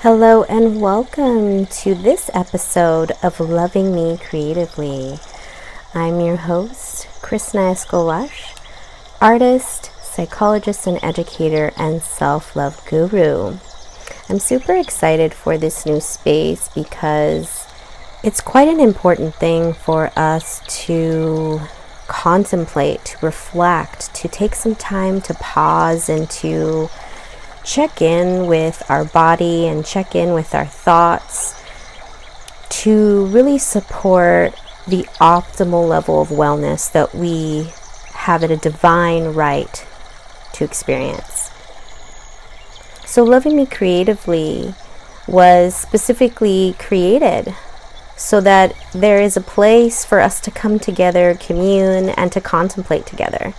Hello and welcome to this episode of Loving Me Creatively. I'm your host, Krishna Escolash, artist, psychologist, and educator, and self-love guru. I'm super excited for this new space because it's quite an important thing for us to contemplate, to reflect, to take some time to pause and to check in with our body and check in with our thoughts to really support the optimal level of wellness that we have a divine right to experience. So Loving Me Creatively was specifically created so that there is a place for us to come together, commune, and to contemplate together,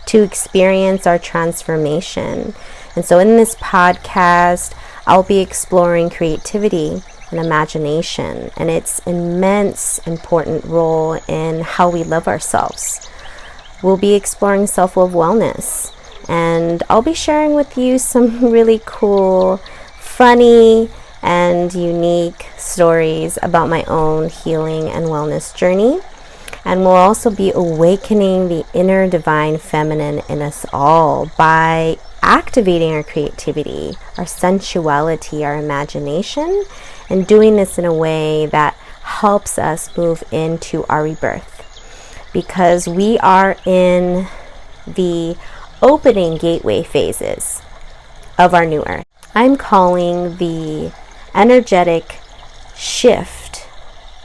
to experience our transformation. And so in this podcast, I'll be exploring creativity and imagination and its immense important role in how we love ourselves. We'll be exploring self-love wellness, and I'll be sharing with you some really cool, funny, and unique stories about my own healing and wellness journey. And we'll also be awakening the inner divine feminine in us all by activating our creativity, our sensuality, our imagination, and doing this in a way that helps us move into our rebirth. Because we are in the opening gateway phases of our new earth. I'm calling the energetic shift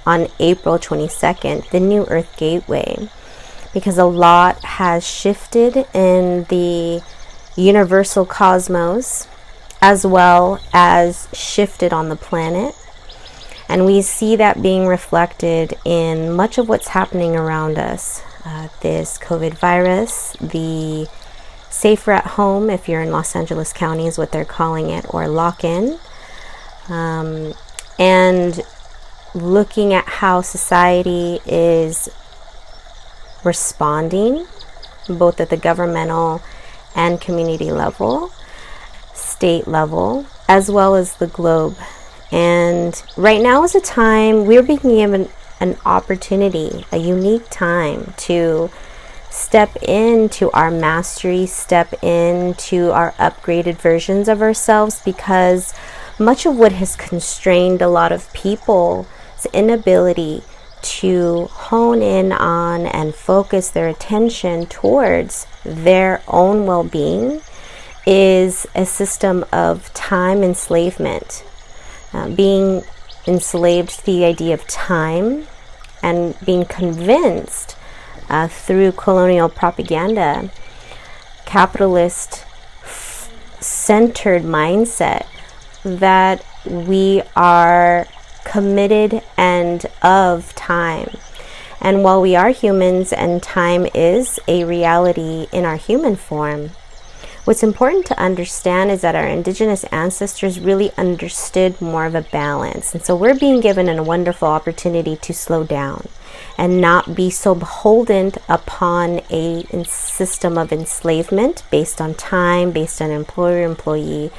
on April 22nd, the new earth gateway, because a lot has shifted in the universal cosmos as well as shifted on the planet, and we see that being reflected in much of what's happening around us. This COVID virus, the safer at home, if you're in Los Angeles County is what they're calling it, or lock-in, and looking at how society is responding both at the governmental and community level, state level, as well as the globe. And right now is a time we're being given an opportunity, a unique time to step into our mastery, step into our upgraded versions of ourselves, because much of what has constrained a lot of people's inability to hone in on and focus their attention towards their own well-being is a system of time enslavement, being enslaved to the idea of time and being convinced through colonial propaganda, capitalist centered mindset, that we are committed and of time. And while we are humans and time is a reality in our human form, what's important to understand is that our indigenous ancestors really understood more of a balance. And so we're being given a wonderful opportunity to slow down and not be so beholden upon a system of enslavement based on time, based on employer-employee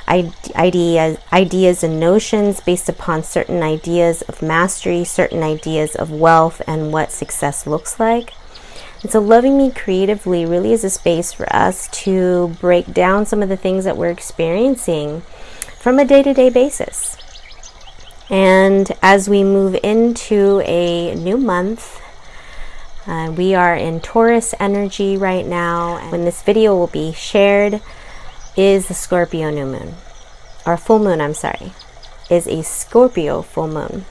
ideas and notions, based upon certain ideas of mastery, certain ideas of wealth and what success looks like. And so Loving Me Creatively really is a space for us to break down some of the things that we're experiencing from a day-to-day basis. And as we move into a new month, we are in Taurus energy right now. When this video will be shared is the Scorpio new moon, or full moon, is a Scorpio full moon.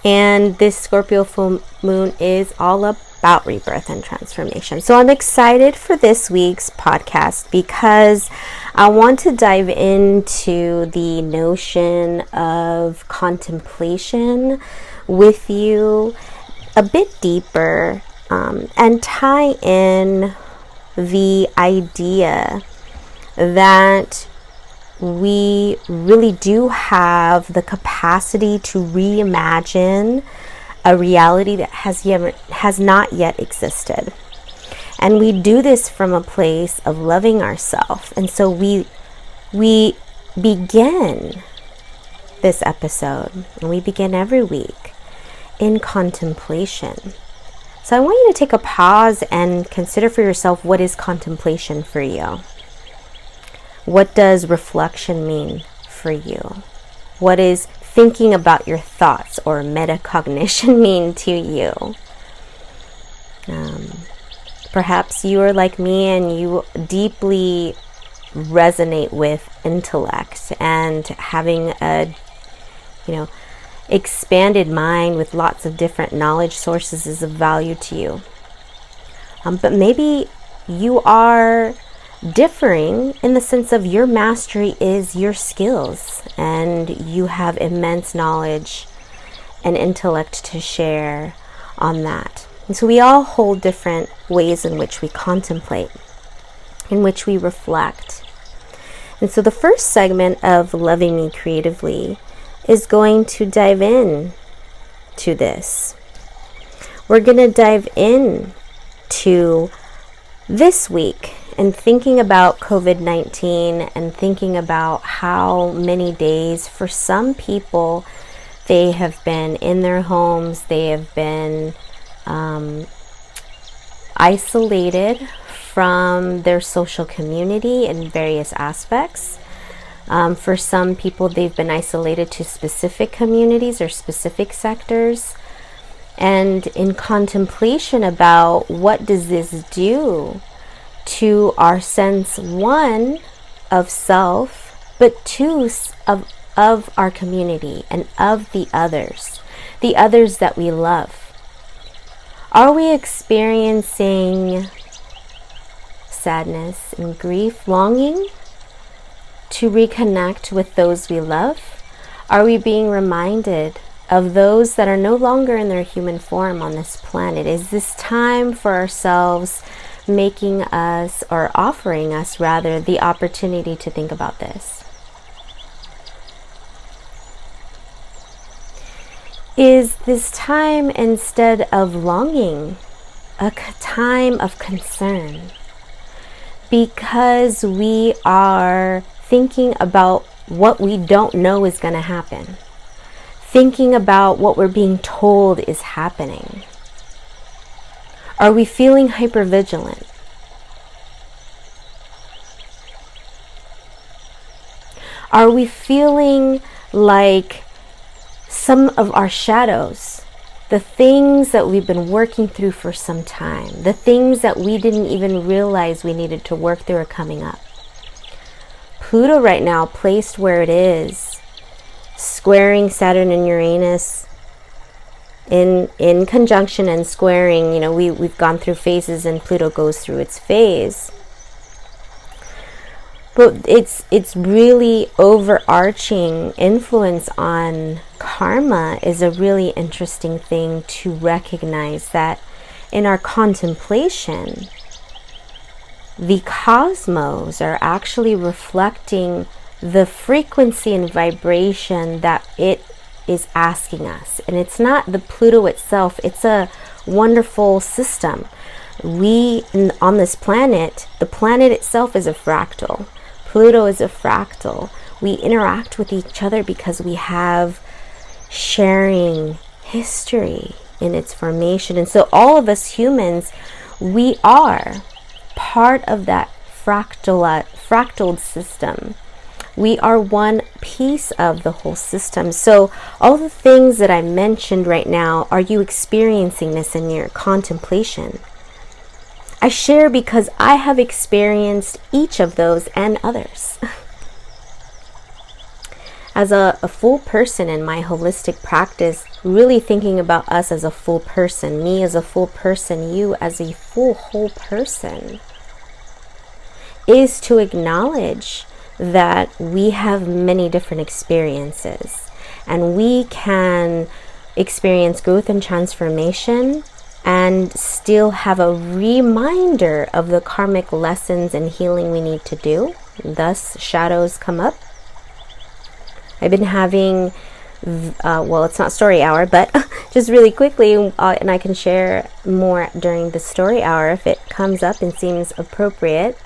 And this Scorpio full moon is all about rebirth and transformation. So I'm excited for this week's podcast because I want to dive into the notion of contemplation with you a bit deeper, and tie in the idea that we really do have the capacity to reimagine a reality that has not yet existed. And we do this from a place of loving ourselves. And so we we begin this episode, and we begin every week, in contemplation. So I want you to take a pause and consider for yourself, what is contemplation for you? What does reflection mean for you? What is thinking about your thoughts or metacognition mean to you? Perhaps you are like me and you deeply resonate with intellect, and having a expanded mind with lots of different knowledge sources is of value to you. But maybe you are differing in the sense of your mastery is your skills, and you have immense knowledge and intellect to share on that. And so we all hold different ways in which we contemplate, in which we reflect. And so the first segment of Loving Me Creatively is going to dive in to this. We're going to dive in to this week and thinking about COVID-19, and thinking about how many days for some people they have been in their homes, they have been isolated from their social community in various aspects. For some people, they've been isolated to specific communities or specific sectors. And in contemplation about what does this do to our sense, one, of self, but two, of our community and of the others that we love. Are we experiencing sadness and grief, longing to reconnect with those we love? Are we being reminded of those that are no longer in their human form on this planet? Is this time for ourselves making us, or offering us rather, the opportunity to think about this? Is this time, instead of longing, a time of concern? Because we are thinking about what we don't know is going to happen. Thinking about what we're being told is happening. Are we feeling hypervigilant? Are we feeling like some of our shadows, the things that we've been working through for some time, the things that we didn't even realize we needed to work through, are coming up? Pluto right now, placed where it is, squaring Saturn and Uranus, in conjunction and squaring, we've gone through phases, and Pluto goes through its phase. But it's really overarching influence on karma is a really interesting thing to recognize, that in our contemplation, the cosmos are actually reflecting the frequency and vibration that it is asking us. And it's not the Pluto itself, it's a wonderful system. On this planet, the planet itself is a fractal. Pluto is a fractal. We interact with each other because we have sharing history in its formation. And so all of us humans, we are part of that fractaled system. We are one piece of the whole system. So all the things that I mentioned right now, are you experiencing this in your contemplation? I share because I have experienced each of those and others. As a full person in my holistic practice, really thinking about us as a full person, me as a full person, you as a full whole person, is to acknowledge that we have many different experiences, and we can experience growth and transformation and still have a reminder of the karmic lessons and healing we need to do. Thus, shadows come up. I've been having, it's not story hour, but just really quickly, and I can share more during the story hour if it comes up and seems appropriate.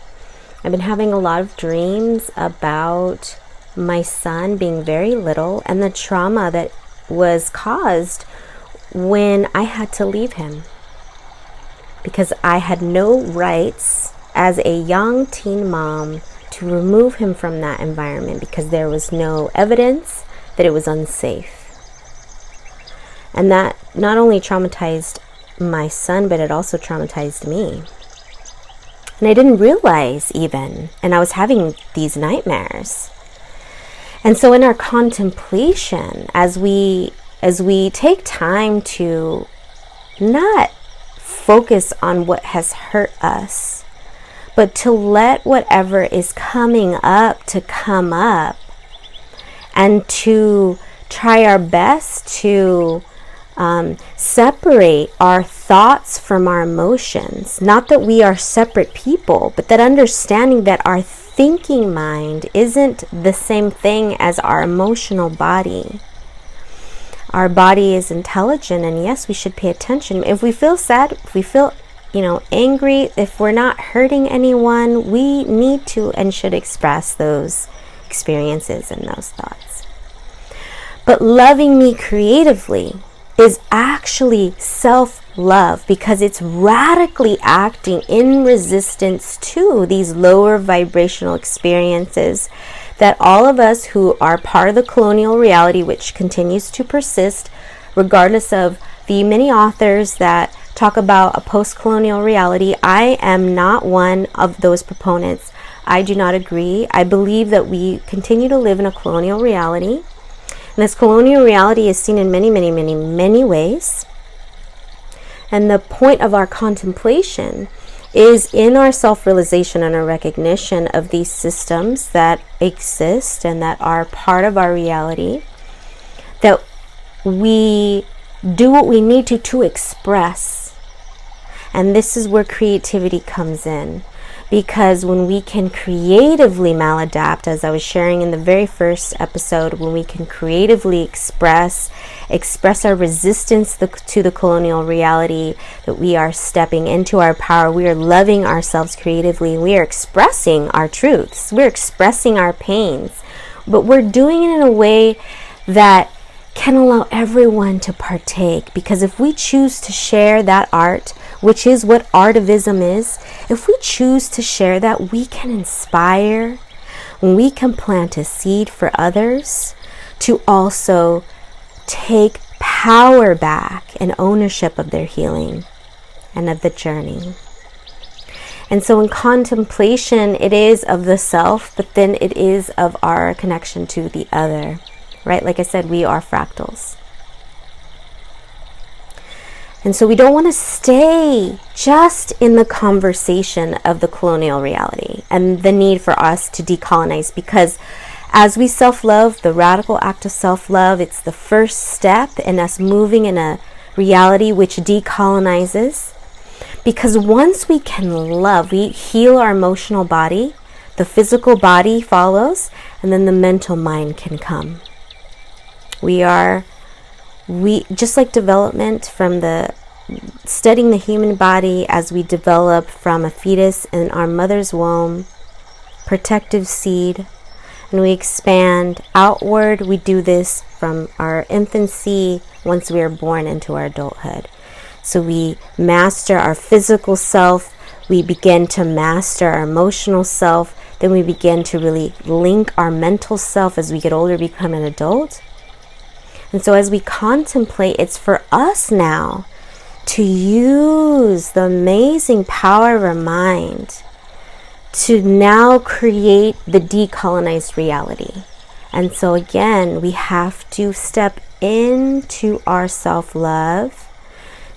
I've been having a lot of dreams about my son being very little and the trauma that was caused when I had to leave him, because I had no rights as a young teen mom to remove him from that environment because there was no evidence that it was unsafe. And that not only traumatized my son, but it also traumatized me. And I didn't realize even, and I was having these nightmares. And so in our contemplation, as we take time to not focus on what has hurt us, but to let whatever is coming up to come up, and to try our best to separate our thoughts from our emotions. Not that we are separate people, but that understanding that our thinking mind isn't the same thing as our emotional body. Our body is intelligent, and yes, we should pay attention. If we feel sad, if we feel angry, if we're not hurting anyone, we need to and should express those experiences and those thoughts. But loving me creatively is actually self-love, because it's radically acting in resistance to these lower vibrational experiences that all of us who are part of the colonial reality, which continues to persist, regardless of the many authors that talk about a post-colonial reality. I am not one of those proponents. I do not agree. I believe that we continue to live in a colonial reality. And this colonial reality is seen in many, many, many, many ways. And the point of our contemplation is in our self-realization and our recognition of these systems that exist and that are part of our reality, that we do what we need to express. And this is where creativity comes in. Because when we can creatively maladapt, as I was sharing in the very first episode, when we can creatively express our resistance to the colonial reality, that we are stepping into our power, we are loving ourselves creatively, we are expressing our truths, we're expressing our pains, but we're doing it in a way that can allow everyone to partake. Because if we choose to share that art, which is what artivism is, if we choose to share that, we can inspire, we can plant a seed for others to also take power back and ownership of their healing and of the journey. And so in contemplation, it is of the self, but then it is of our connection to the other. Right? Like I said, we are fractals. And so we don't want to stay just in the conversation of the colonial reality and the need for us to decolonize, because as we self-love, the radical act of self-love, it's the first step in us moving in a reality which decolonizes. Because once we can love, we heal our emotional body, the physical body follows, and then the mental mind can come. We just like development from studying the human body as we develop from a fetus in our mother's womb, protective seed, and we expand outward. We do this from our infancy once we are born into our adulthood. So we master our physical self, we begin to master our emotional self, then we begin to really link our mental self as we get older, become an adult. And so as we contemplate, it's for us now to use the amazing power of our mind to now create the decolonized reality. And so again, we have to step into our self-love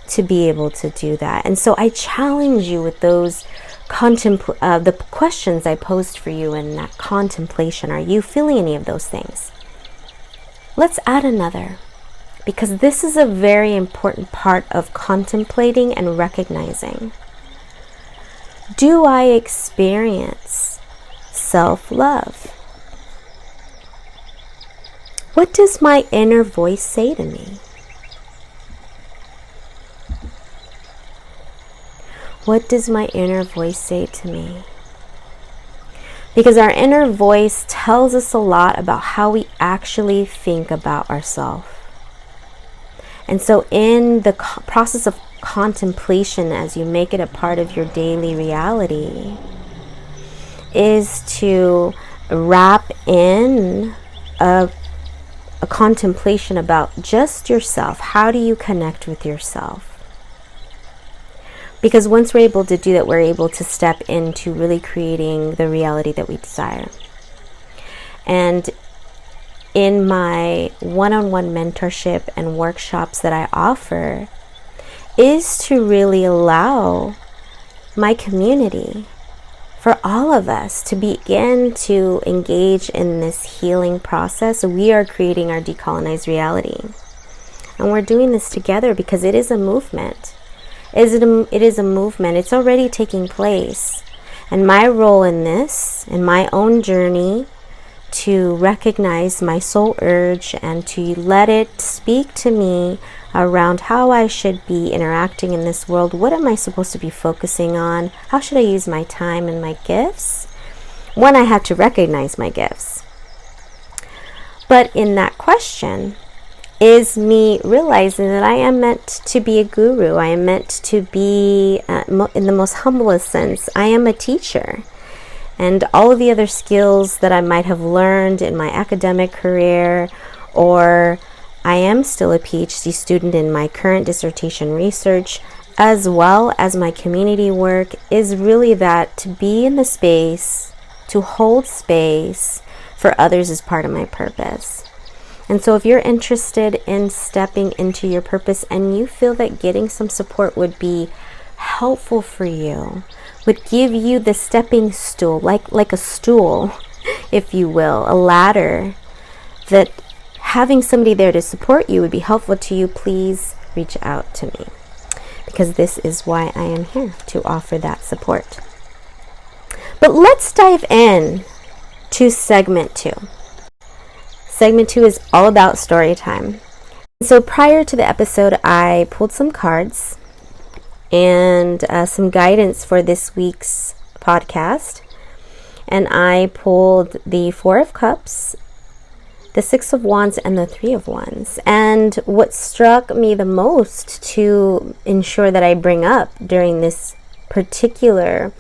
to be able to do that. And so I challenge you with those the questions I posed for you in that contemplation. Are you feeling any of those things? Let's add another, because this is a very important part of contemplating and recognizing. Do I experience self-love? What does my inner voice say to me? What does my inner voice say to me? Because our inner voice tells us a lot about how we actually think about ourselves. And so in the process of contemplation, as you make it a part of your daily reality, is to wrap in a contemplation about just yourself. How do you connect with yourself? Because once we're able to do that, we're able to step into really creating the reality that we desire. And in my one-on-one mentorship and workshops that I offer is to really allow my community, for all of us, to begin to engage in this healing process. We are creating our decolonized reality. And we're doing this together because it is a movement. It is a movement. It's already taking place. And my role in this, in my own journey, to recognize my soul urge and to let it speak to me around how I should be interacting in this world. What am I supposed to be focusing on? How should I use my time and my gifts? One, I have to recognize my gifts. But in that question is me realizing that I am meant to be a guru. I am meant to be, in the most humblest sense, I am a teacher. And all of the other skills that I might have learned in my academic career, or I am still a PhD student in my current dissertation research, as well as my community work, is really that to be in the space, to hold space for others is part of my purpose. And so if you're interested in stepping into your purpose and you feel that getting some support would be helpful for you, would give you the stepping stool, like a stool, if you will, a ladder, that having somebody there to support you would be helpful to you, please reach out to me. Because this is why I am here, to offer that support. But let's dive in to segment 2. Segment 2 is all about story time. So prior to the episode, I pulled some cards and some guidance for this week's podcast. And I pulled the 4 of Cups, the 6 of Wands, and the 3 of Wands. And what struck me the most to ensure that I bring up during this particular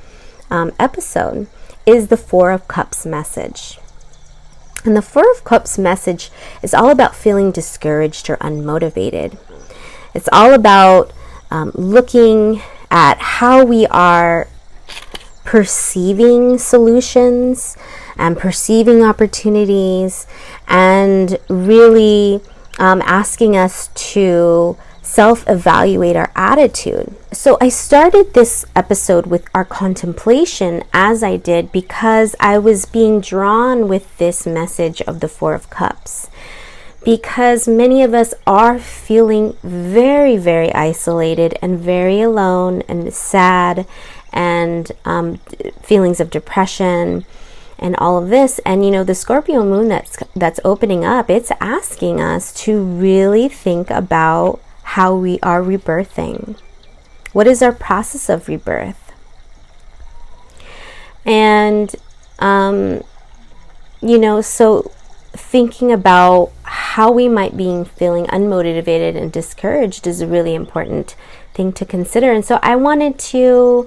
episode is the 4 of Cups message. And the 4 of Cups message is all about feeling discouraged or unmotivated. It's all about looking at how we are perceiving solutions and perceiving opportunities, and really asking us to self-evaluate our attitude. So I started this episode with our contemplation as I did because I was being drawn with this message of the 4 of Cups. Because many of us are feeling very, very isolated and very alone and sad, and feelings of depression and all of this. And you know, the Scorpio moon that's opening up, it's asking us to really think about how we are rebirthing. What is our process of rebirth? And so thinking about how we might be feeling unmotivated and discouraged is a really important thing to consider. And so I wanted to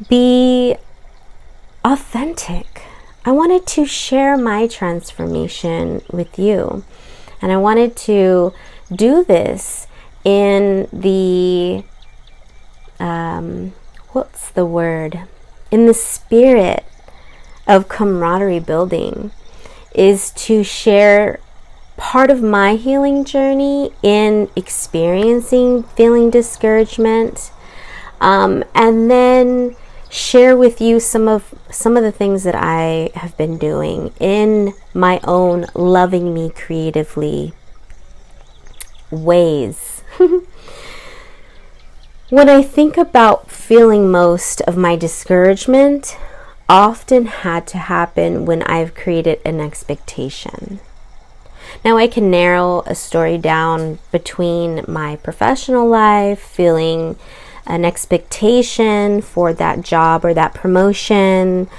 be authentic. I wanted to share my transformation with you. And I wanted to do this in the, in the spirit of camaraderie building, is to share part of my healing journey in experiencing feeling discouragement, and then share with you some of the things that I have been doing in my own loving me creatively ways. When I think about feeling most of my discouragement, often had to happen when I've created an expectation. Now I can narrow a story down between my professional life, feeling an expectation for that job or that promotion,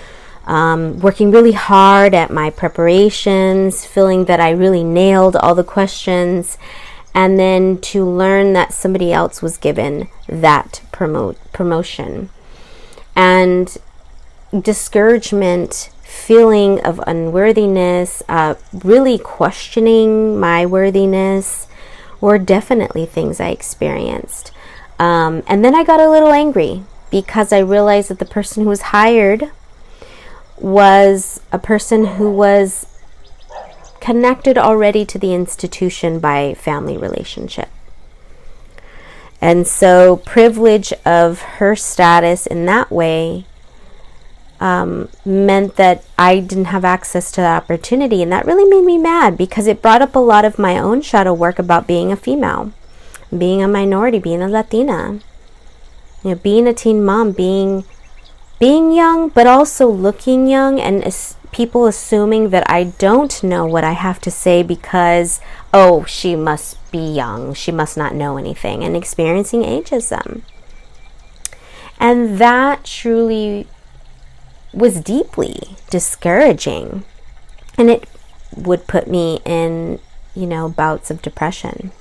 working really hard at my preparations, feeling that I really nailed all the questions, and then to learn that somebody else was given that promotion. And discouragement, feeling of unworthiness, really questioning my worthiness, were definitely things I experienced. And then I got a little angry because I realized that the person who was hired was a person who was connected already to the institution by family relationship. And so privilege of her status in that way meant that I didn't have access to that opportunity. And that really made me mad because it brought up a lot of my own shadow work about being a female, being a minority, being a Latina, being a teen mom, being young, but also looking young, and people assuming that I don't know what I have to say because, oh, she must be young, she must not know anything, and experiencing ageism. And that truly was deeply discouraging, and it would put me in, bouts of depression.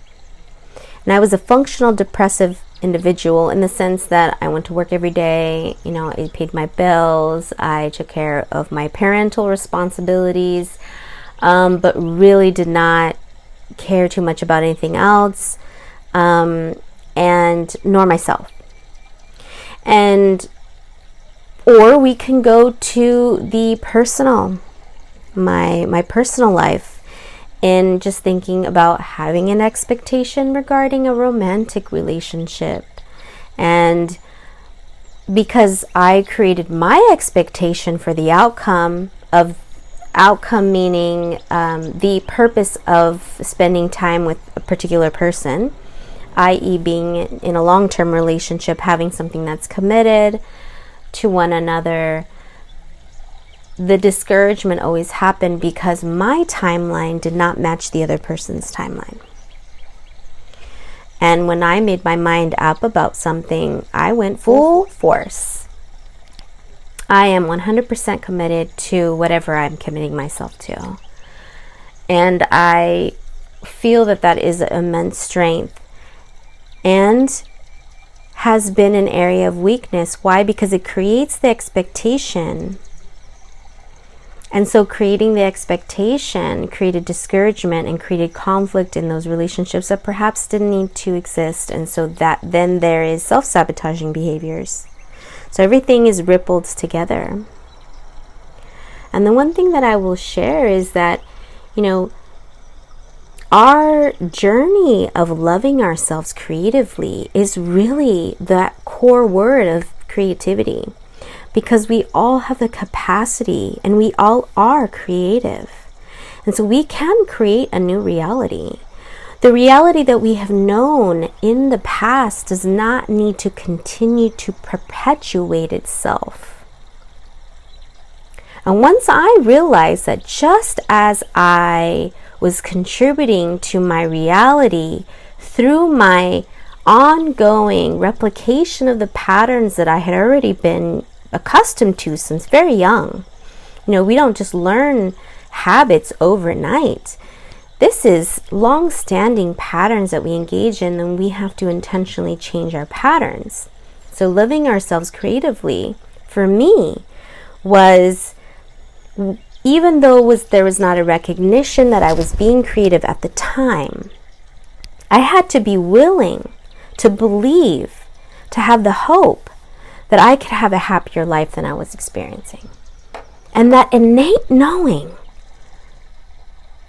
And I was a functional depressive individual in the sense that I went to work every day, I paid my bills, I took care of my parental responsibilities, but really did not care too much about anything else, and nor myself. Or we can go to the personal, my personal life, in just thinking about having an expectation regarding a romantic relationship. And because I created my expectation for the outcome meaning the purpose of spending time with a particular person, i.e. being in a long-term relationship, having something that's committed to one another, the discouragement always happened because my timeline did not match the other person's timeline. And when I made my mind up about something, I went full force. I am 100% committed to whatever I'm committing myself to. And I feel that that is immense strength and has been an area of weakness. Why? Because it creates the expectation. And so creating the expectation created discouragement and created conflict in those relationships that perhaps didn't need to exist. And so that then there is self-sabotaging behaviors. So everything is rippled together. And the one thing that I will share is that, our journey of loving ourselves creatively is really that core word of creativity. Because we all have the capacity and we all are creative. And so we can create a new reality. The reality that we have known in the past does not need to continue to perpetuate itself. And once I realized that just as I was contributing to my reality through my ongoing replication of the patterns that I had already been accustomed to since very young. We don't just learn habits overnight. This is long-standing patterns that we engage in, and we have to intentionally change our patterns. So loving ourselves creatively, for me, was, even though there was not a recognition that I was being creative at the time, I had to be willing to believe, to have the hope that I could have a happier life than I was experiencing. And that innate knowing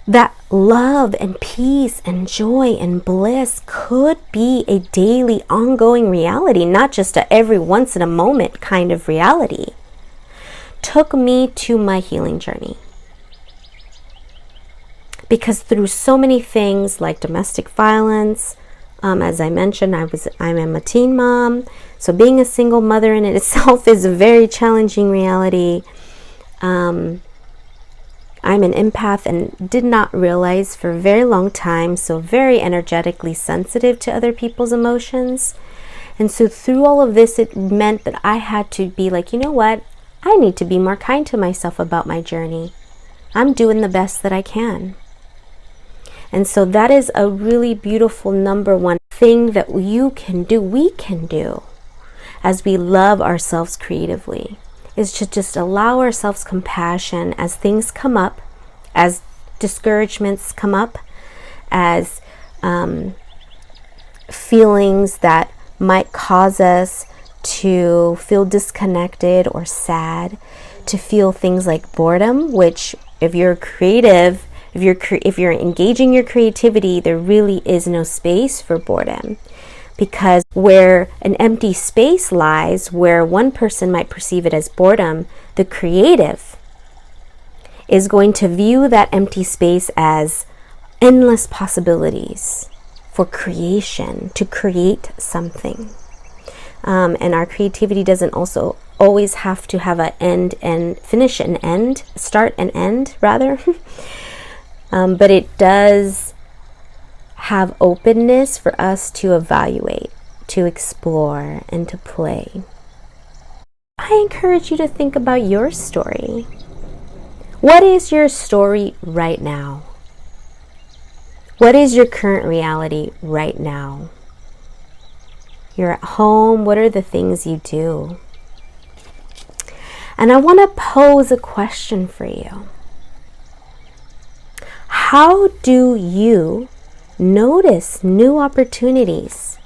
that love and peace and joy and bliss could be a daily, ongoing reality, not just a every once in a moment kind of reality, took me to my healing journey. Because through so many things like domestic violence, as I mentioned, I'm a teen mom. So being a single mother in it itself is a very challenging reality. I'm an empath and did not realize for a very long time, so very energetically sensitive to other people's emotions. And so through all of this, it meant that I had to be like, you know what? I need to be more kind to myself about my journey. I'm doing the best that I can. And so that is a really beautiful number one thing that you can do, we can do, as we love ourselves creatively, is to just allow ourselves compassion as things come up, as discouragements come up, as feelings that might cause us to feel disconnected or sad, to feel things like boredom, which if you're creative, if you're engaging your creativity, there really is no space for boredom. Because where an empty space lies, where one person might perceive it as boredom, the creative is going to view that empty space as endless possibilities for creation, to create something. And our creativity doesn't also always have to have an end and finish and end, start and end rather. But it does have openness for us to evaluate, to explore, and to play. I encourage you to think about your story. What is your story right now? What is your current reality right now? You're at home. What are the things you do? And I want to pose a question for you. How do you notice new opportunities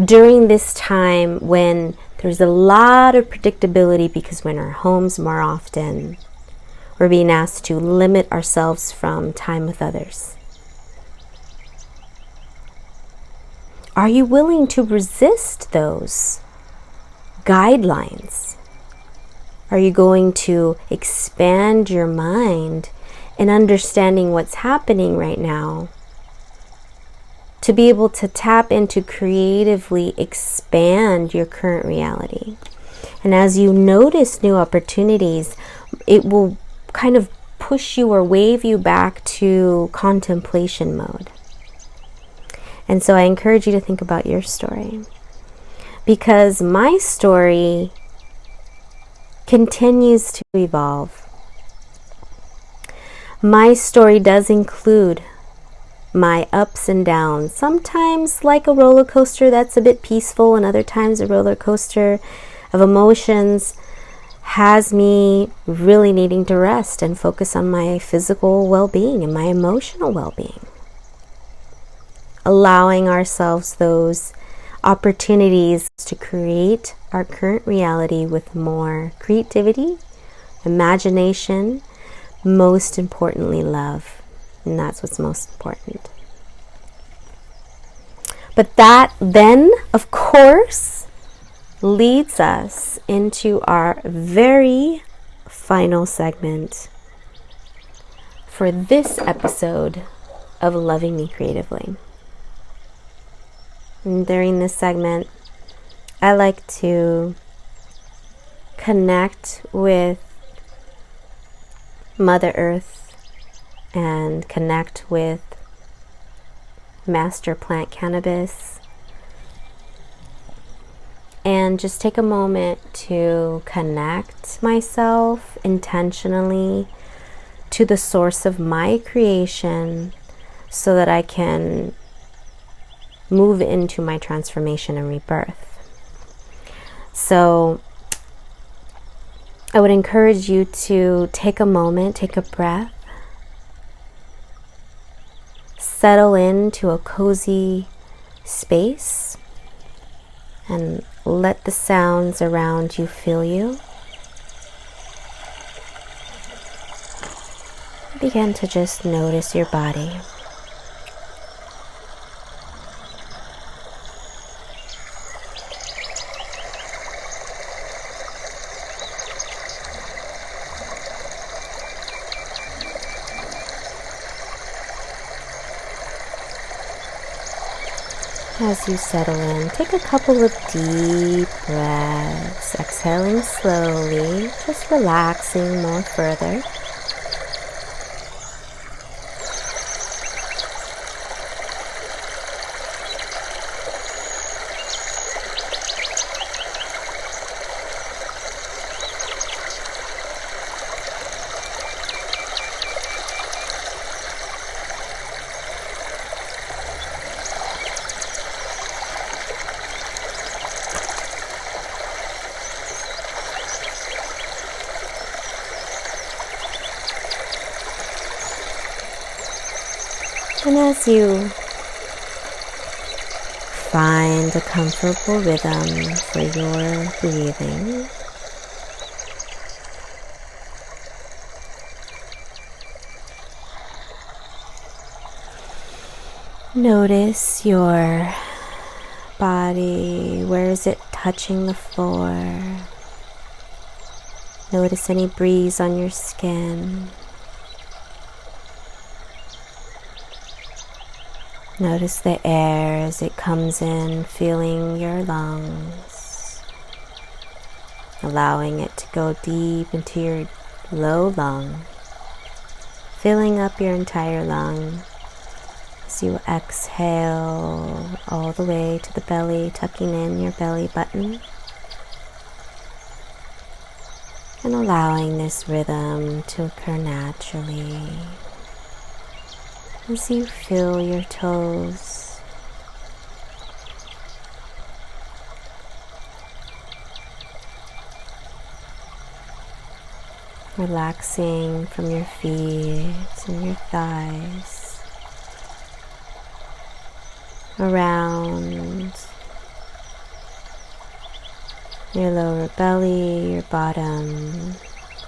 during this time when there's a lot of predictability, because we're in our homes more often, we're being asked to limit ourselves from time with others? Are you willing to resist those guidelines? Are you going to expand your mind in understanding what's happening right now, to be able to tap into creatively expand your current reality? And as you notice new opportunities, it will kind of push you or wave you back to contemplation mode. And so I encourage you to think about your story, because my story continues to evolve. My story does include my ups and downs, sometimes like a roller coaster that's a bit peaceful, and other times a roller coaster of emotions has me really needing to rest and focus on my physical well-being and my emotional well-being. Allowing ourselves those opportunities to create our current reality with more creativity, imagination, most importantly, love. And that's what's most important. But that then, of course, leads us into our very final segment for this episode of Loving Me Creatively. And during this segment, I like to connect with Mother Earth and connect with Master Plant Cannabis, and just take a moment to connect myself intentionally to the source of my creation so that I can move into my transformation and rebirth. So I would encourage you to take a moment, take a breath, settle into a cozy space, and let the sounds around you fill you. Begin to just notice your body. As you settle in, take a couple of deep breaths, exhaling slowly, just relaxing more further. And as you find a comfortable rhythm for your breathing, notice your body. Where is it touching the floor? Notice any breeze on your skin. Notice the air as it comes in, filling your lungs, allowing it to go deep into your low lung, filling up your entire lung. As you exhale all the way to the belly, tucking in your belly button, and allowing this rhythm to occur naturally. As you feel your toes, relaxing from your feet and your thighs, around your lower belly, your bottom,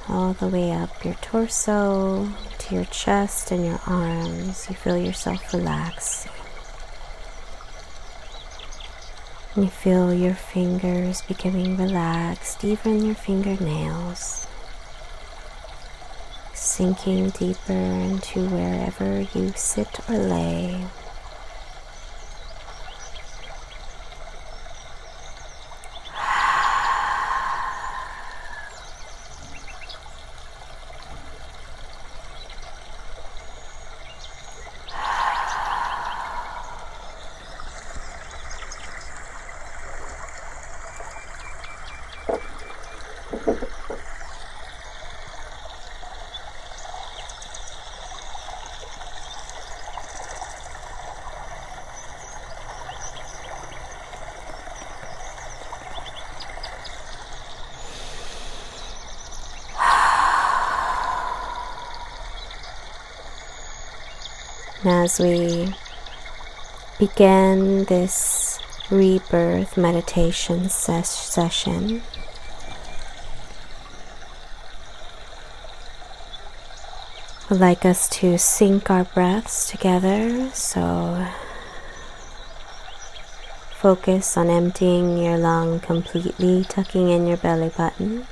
all the way up your torso to your chest and your arms. You feel yourself relaxing. And you feel your fingers becoming relaxed, even your fingernails, sinking deeper into wherever you sit or lay. And as we begin this Rebirth Meditation session, I'd like us to sync our breaths together, so focus on emptying your lung completely, tucking in your belly button.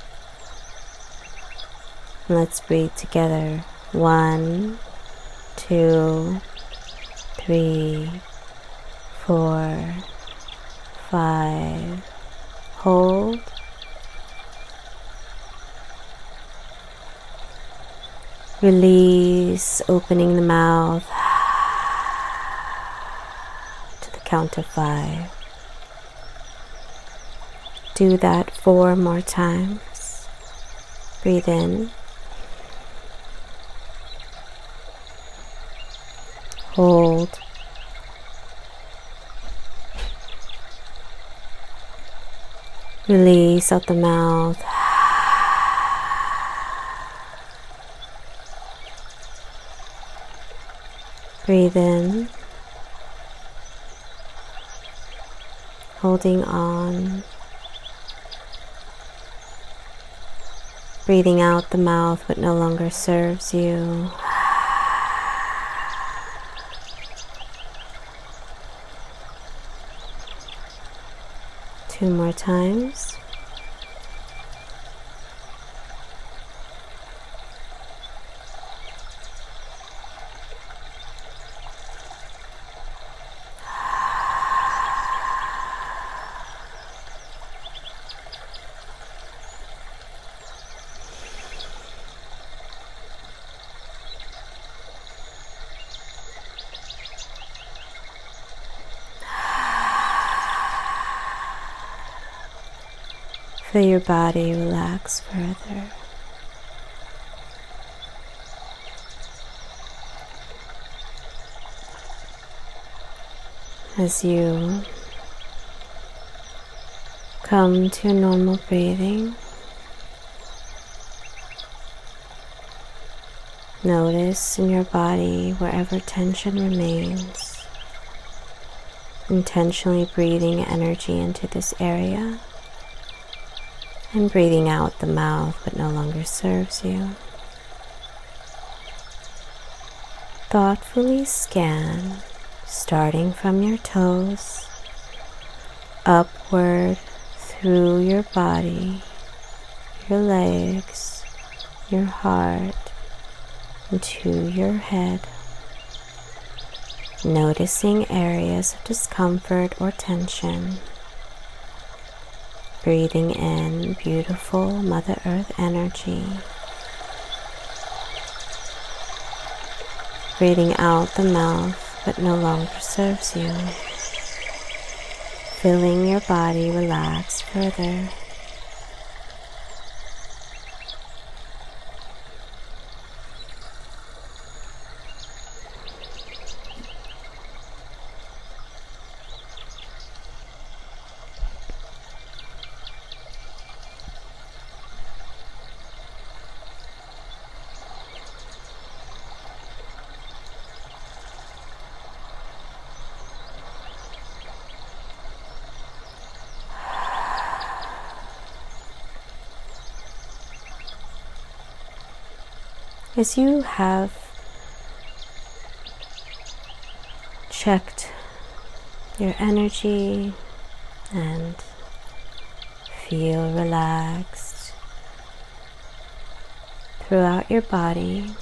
And let's breathe together. 1, 2, 3, 4, 5. Hold. Release, opening the mouth to the count of 5. Do that 4 more times. Breathe in. Hold. Release out the mouth. Breathe in. Holding on. Breathing out the mouth what no longer serves you. Two more times. Feel your body relax further. As you come to normal breathing, Notice in your body wherever tension remains, intentionally breathing energy into this area and breathing out the mouth what no longer serves you. Thoughtfully scan, starting from your toes, upward through your body, your legs, your heart, into your head, noticing areas of discomfort or tension. Breathing in beautiful Mother Earth energy. Breathing out the mouth that no longer serves you. Feeling your body relax further. As you have checked your energy and feel relaxed throughout your body,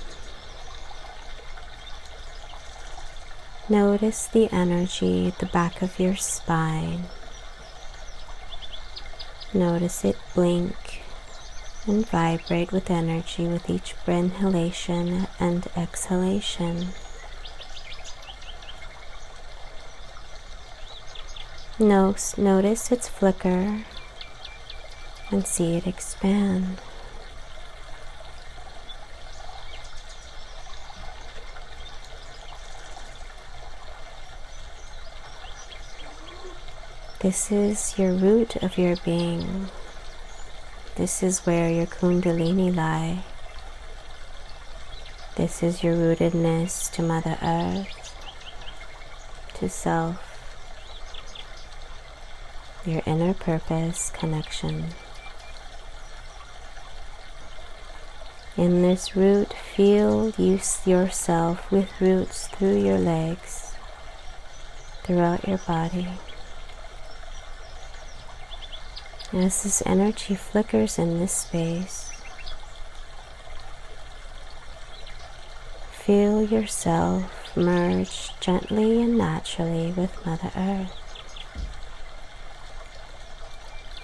notice the energy at the back of your spine. Notice it blink and vibrate with energy with each inhalation and exhalation. Notice its flicker and see it expand. This is your root of your being. This is where your kundalini lie. This is your rootedness to Mother Earth, to self, your inner purpose connection. In this root, feel yourself with roots through your legs, throughout your body. As this energy flickers in this space, feel yourself merge gently and naturally with Mother Earth.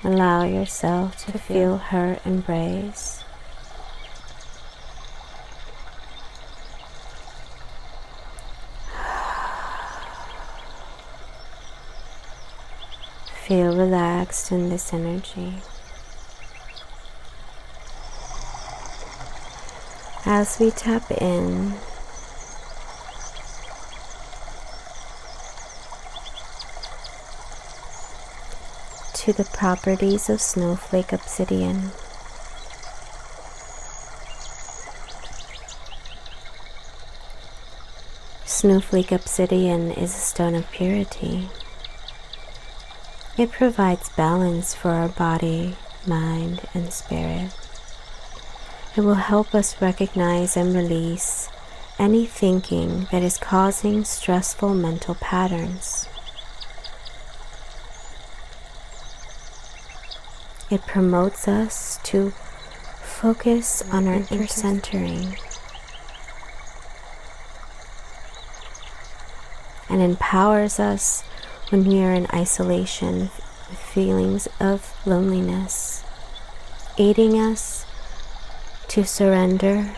Allow yourself to feel her embrace. Feel relaxed in this energy. As we tap in, to the properties of snowflake obsidian. Snowflake obsidian is a stone of purity. It provides balance for our body, mind, and spirit. It will help us recognize and release any thinking that is causing stressful mental patterns. It promotes us to focus on our inner centering and empowers us when we are in isolation with feelings of loneliness, aiding us to surrender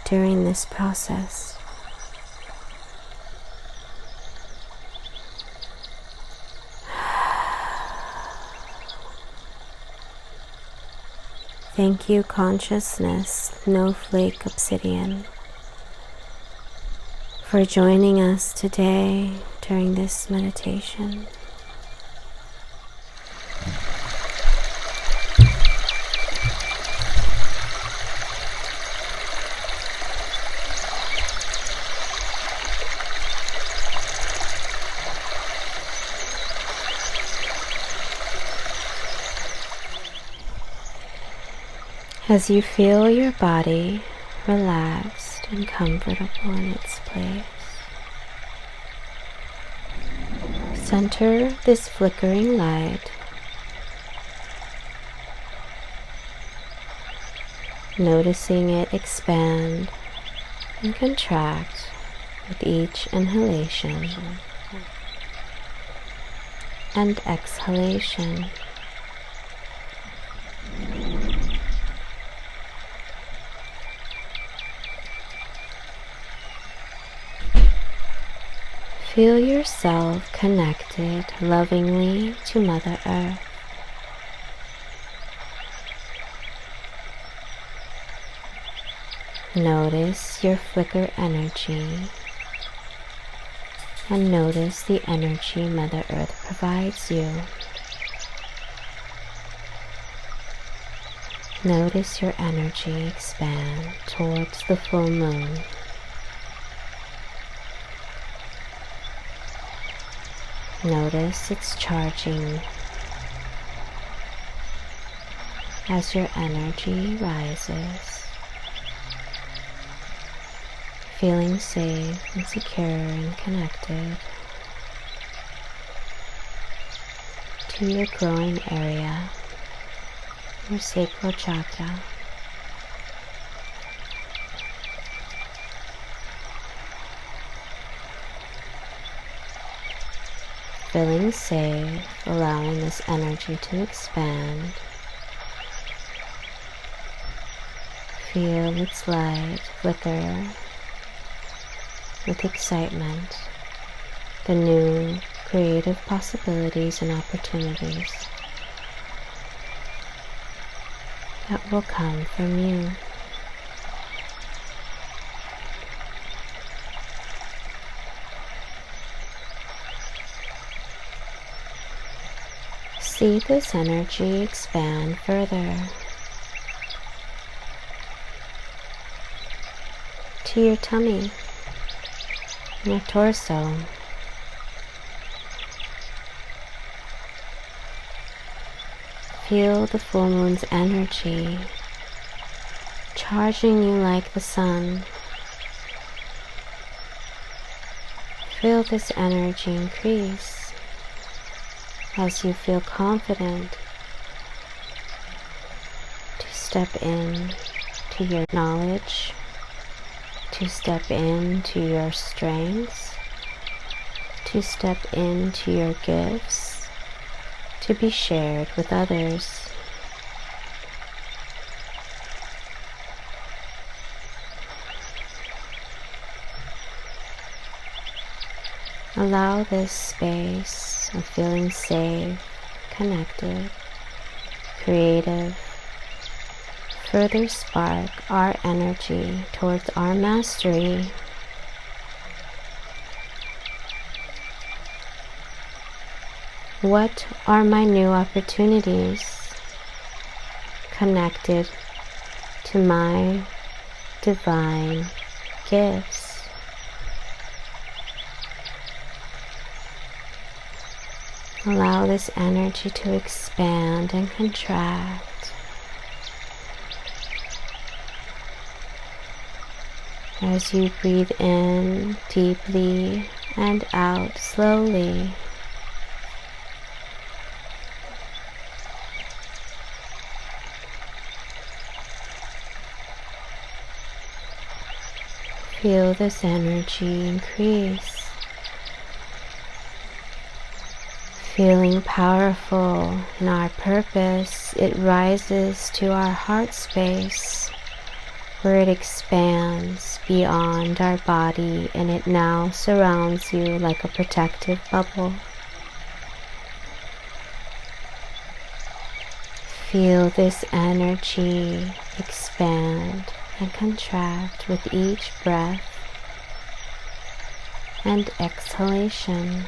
during this process. Thank you, consciousness, snowflake obsidian, for joining us today during this meditation. As you feel your body relaxed and comfortable in its place, center this flickering light, noticing it expand and contract with each inhalation and exhalation. Feel yourself connected lovingly to Mother Earth. Notice your flicker energy and notice the energy Mother Earth provides you. Notice your energy expand towards the full moon. Notice it's charging as your energy rises, feeling safe and secure and connected to your growing area, your sacral chakra. Feeling safe, allowing this energy to expand. Feel its light flicker with excitement, the new creative possibilities and opportunities that will come from you. See this energy expand further to your tummy, your torso. Feel the full moon's energy charging you like the sun. Feel this energy increase as you feel confident to step in to your knowledge, to step into your strengths, to step into your gifts, to be shared with others. Allow this space of feeling safe, connected, creative, further spark our energy towards our mastery. What are my new opportunities connected to my divine gifts? Allow this energy to expand and contract as you breathe in deeply and out slowly. Feel this energy increase. Feeling powerful in our purpose, it rises to our heart space where it expands beyond our body and it now surrounds you like a protective bubble. Feel this energy expand and contract with each breath and exhalation.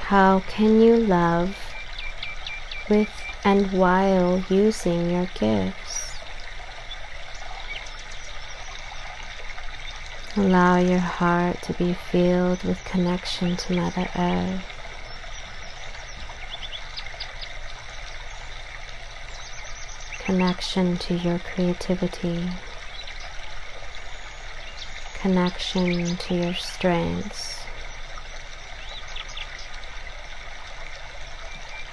How can you love with and while using your gifts? Allow your heart to be filled with connection to Mother Earth. Connection to your creativity. Connection to your strengths.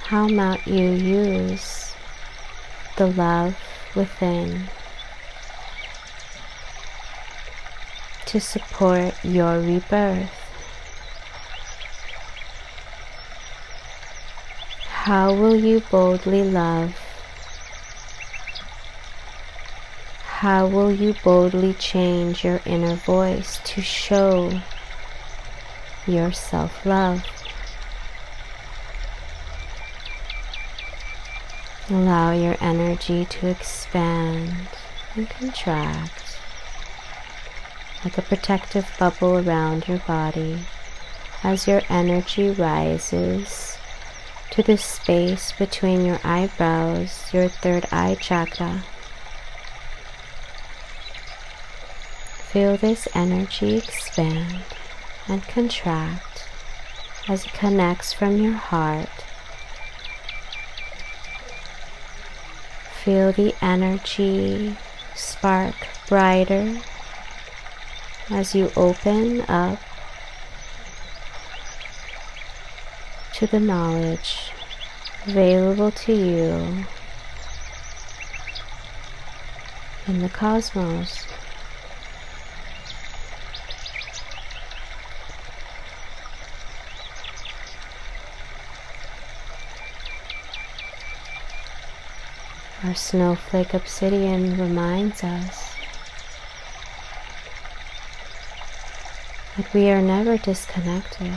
How might you use the love within to support your rebirth? How will you boldly love? How will you boldly change your inner voice to show your self-love? Allow your energy to expand and contract like a protective bubble around your body as your energy rises to the space between your eyebrows, your third eye chakra. Feel this energy expand and contract as it connects from your heart. Feel the energy spark brighter as you open up to the knowledge available to you in the cosmos. Our snowflake obsidian reminds us that we are never disconnected.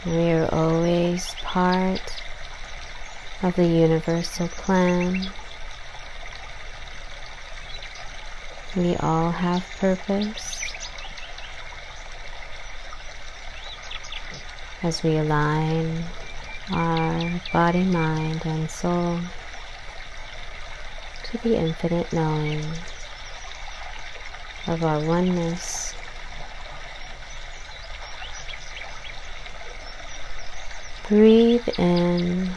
We are always part of the universal plan. We all have purpose. As we align our body, mind, and soul to the infinite knowing of our oneness. Breathe in,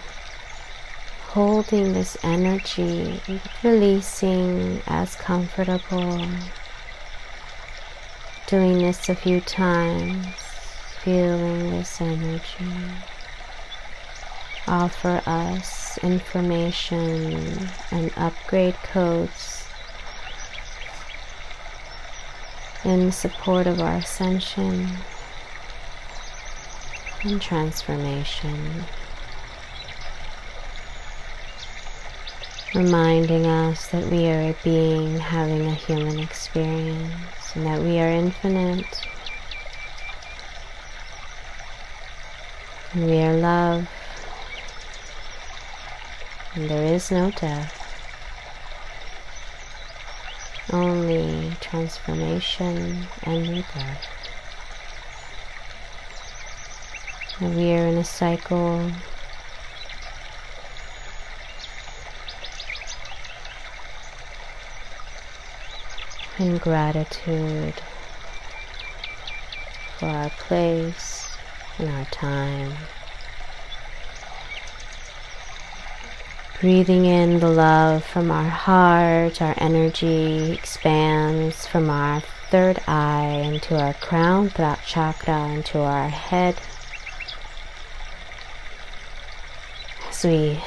holding this energy, releasing as comfortable. Doing this a few times, feeling this energy offer us information and upgrade codes in support of our ascension and transformation, reminding us that we are a being having a human experience and that we are infinite and we are love. And there is no death, only transformation and rebirth. And we are in a cycle in gratitude for our place and our time. Breathing in the love from our heart, our energy expands from our third eye into our crown chakra, into our head. As we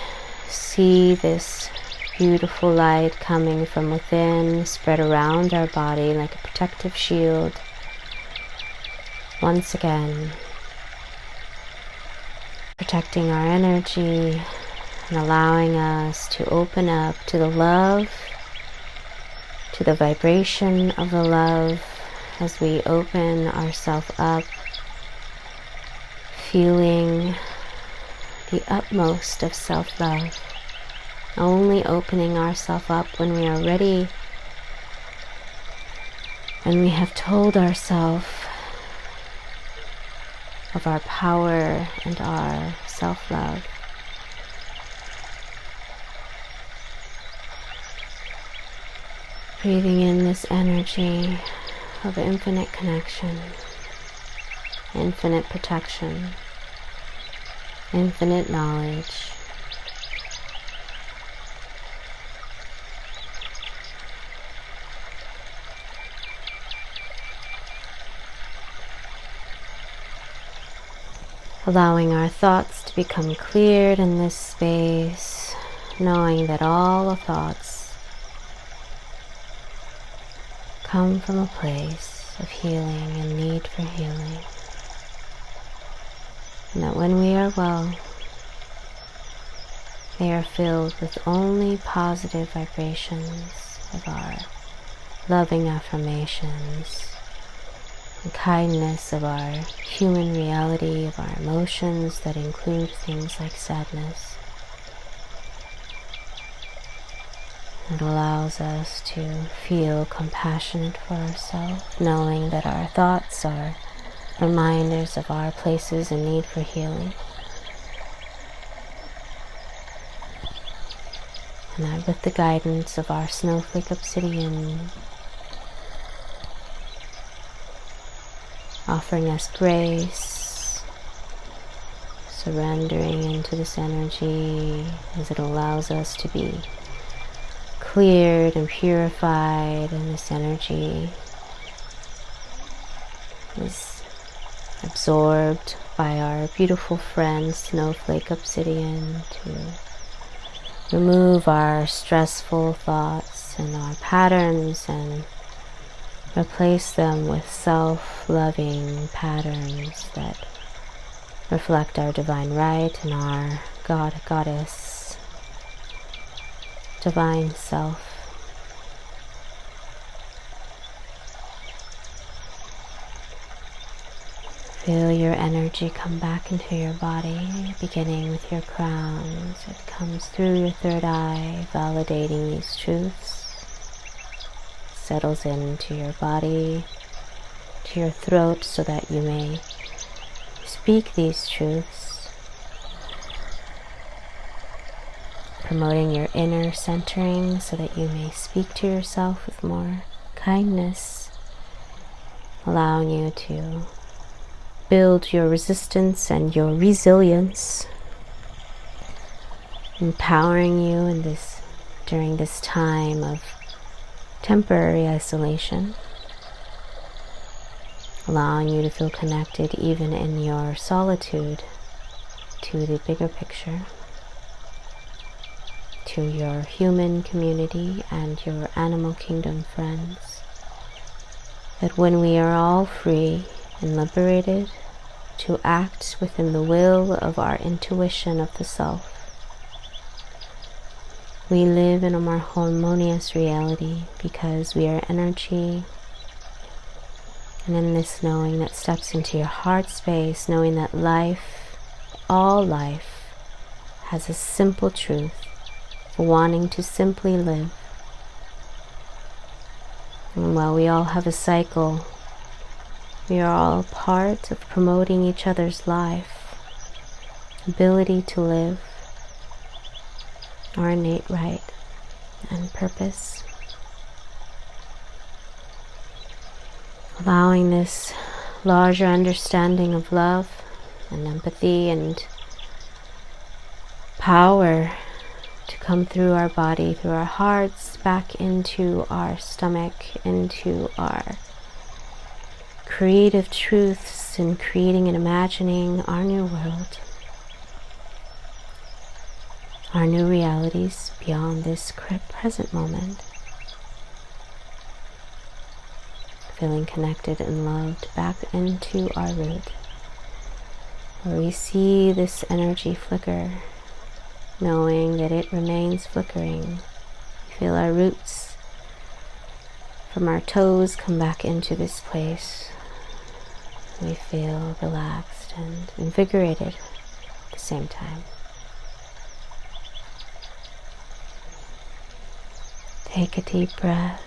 see this beautiful light coming from within, spread around our body like a protective shield. Once again, protecting our energy and allowing us to open up to the love, to the vibration of the love as we open ourselves up, feeling the utmost of self-love, only opening ourselves up when we are ready and we have told ourselves of our power and our self-love. Breathing in this energy of infinite connection, infinite protection, infinite knowledge. Allowing our thoughts to become cleared in this space, knowing that all thoughts come from a place of healing and need for healing. And that when we are well, they are filled with only positive vibrations of our loving affirmations, and kindness of our human reality, of our emotions that include things like sadness. It allows us to feel compassionate for ourselves, knowing that our thoughts are reminders of our places in need for healing. And that with the guidance of our snowflake obsidian, offering us grace, surrendering into this energy as it allows us to be cleared and purified, and this energy is absorbed by our beautiful friend Snowflake Obsidian to remove our stressful thoughts and our patterns and replace them with self-loving patterns that reflect our divine right and our goddess, divine self. Feel your energy come back into your body, beginning with your crown as it comes through your third eye, validating these truths. Settles into your body, to your throat, so that you may speak these truths, promoting your inner centering so that you may speak to yourself with more kindness, allowing you to build your resistance and your resilience, empowering you in this during this time of temporary isolation, allowing you to feel connected even in your solitude to the bigger picture, to your human community and your animal kingdom friends. That when we are all free and liberated to act within the will of our intuition of the self, we live in a more harmonious reality because we are energy. And in this knowing that steps into your heart space, knowing that life, all life, has a simple truth for wanting to simply live. And while we all have a cycle, we are all part of promoting each other's life, ability to live, our innate right and purpose. Allowing this larger understanding of love and empathy and power to come through our body, through our hearts, back into our stomach, into our creative truths, and creating and imagining our new world, our new realities beyond this present moment. Feeling connected and loved back into our root, where we see this energy flicker, knowing that it remains flickering. We feel our roots from our toes come back into this place. We feel relaxed and invigorated at the same time. Take a deep breath.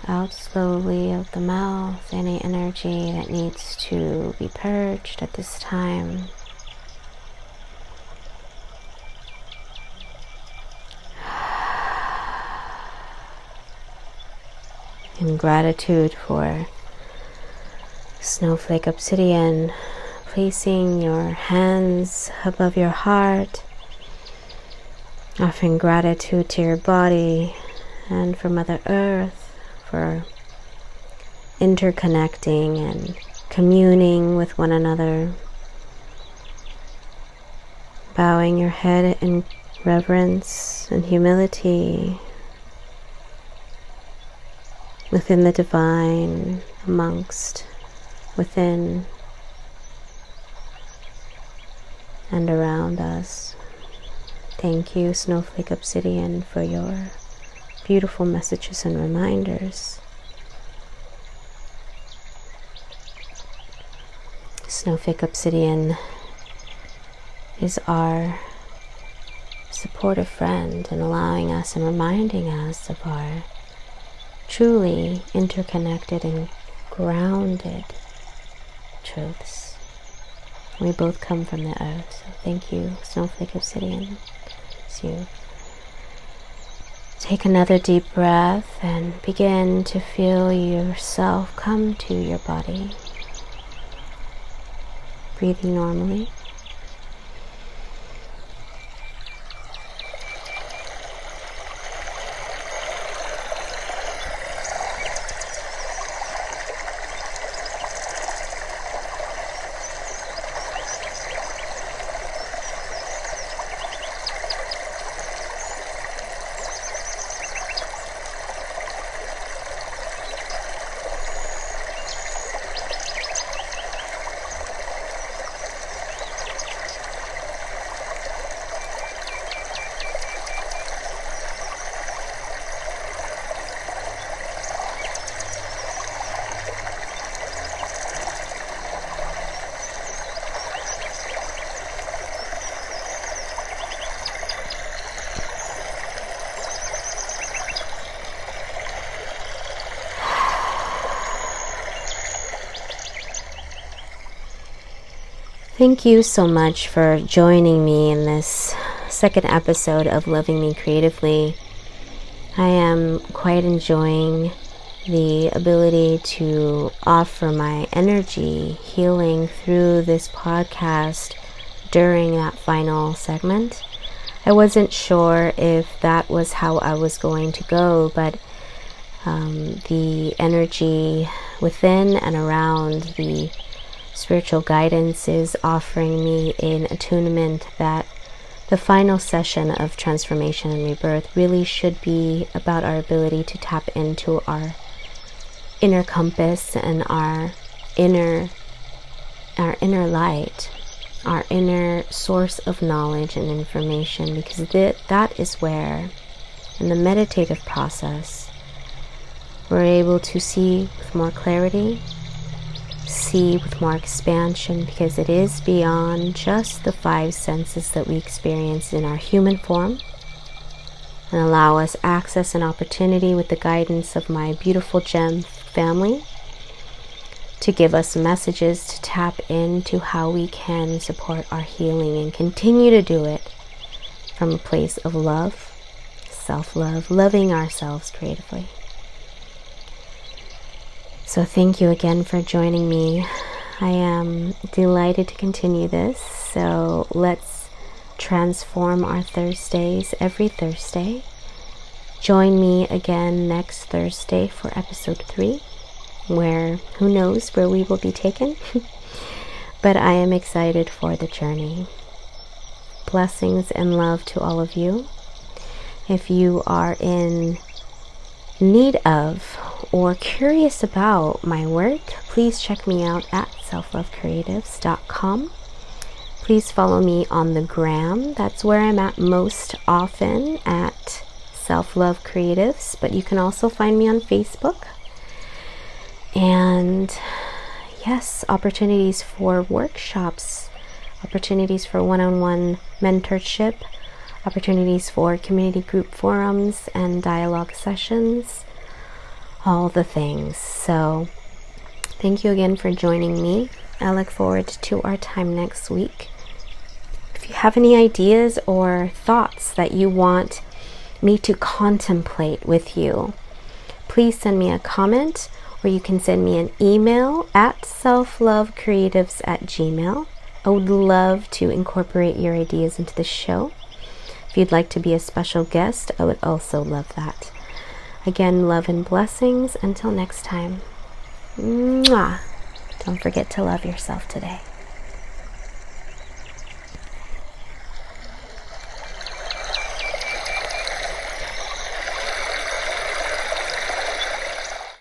Out slowly out the mouth, any energy that needs to be purged at this time. In gratitude for Snowflake Obsidian, placing your hands above your heart, offering gratitude to your body and for Mother Earth, for interconnecting and communing with one another. Bowing your head in reverence and humility within the divine, amongst, within, and around us. Thank you, Snowflake Obsidian, for your beautiful messages and reminders. Snowflake Obsidian is our supportive friend in allowing us and reminding us of our truly interconnected and grounded truths. We both come from the earth, so thank you, Snowflake Obsidian. As you take another deep breath and begin to feel yourself come to your body. Breathing normally. Thank you so much for joining me in this second episode of Loving Me Creatively. I am quite enjoying the ability to offer my energy healing through this podcast during that final segment. I wasn't sure if that was how I was going to go, but the energy within and around the spiritual guidance is offering me an attunement that the final session of transformation and rebirth really should be about our ability to tap into our inner compass and our inner light, our inner source of knowledge and information, because that is where, in the meditative process, we're able to see with more clarity, see with more expansion, because it is beyond just the 5 senses that we experience in our human form, and allow us access and opportunity with the guidance of my beautiful gem family to give us messages to tap into how we can support our healing and continue to do it from a place of love, self-love, loving ourselves creatively. So thank you again for joining me. I am delighted to continue this. So let's transform our Thursdays every Thursday. Join me again next Thursday for episode 3, where who knows where we will be taken. But I am excited for the journey. Blessings and love to all of you. If you are in need of or curious about my work, please check me out at selflovecreatives.com. Please follow me on the gram. That's where I'm at most often, at Self Love Creatives, but you can also find me on Facebook. And yes, opportunities for workshops, opportunities for one-on-one mentorship, opportunities for community group forums and dialogue sessions, all the things. So thank you again for joining me. I look forward to our time next week. If you have any ideas or thoughts that you want me to contemplate with you, please send me a comment, or you can send me an email at selflovecreatives@gmail.com. I would love to incorporate your ideas into the show. If you'd like to be a special guest, I would also love that. Again, love and blessings. Until next time. Mwah. Don't forget to love yourself today.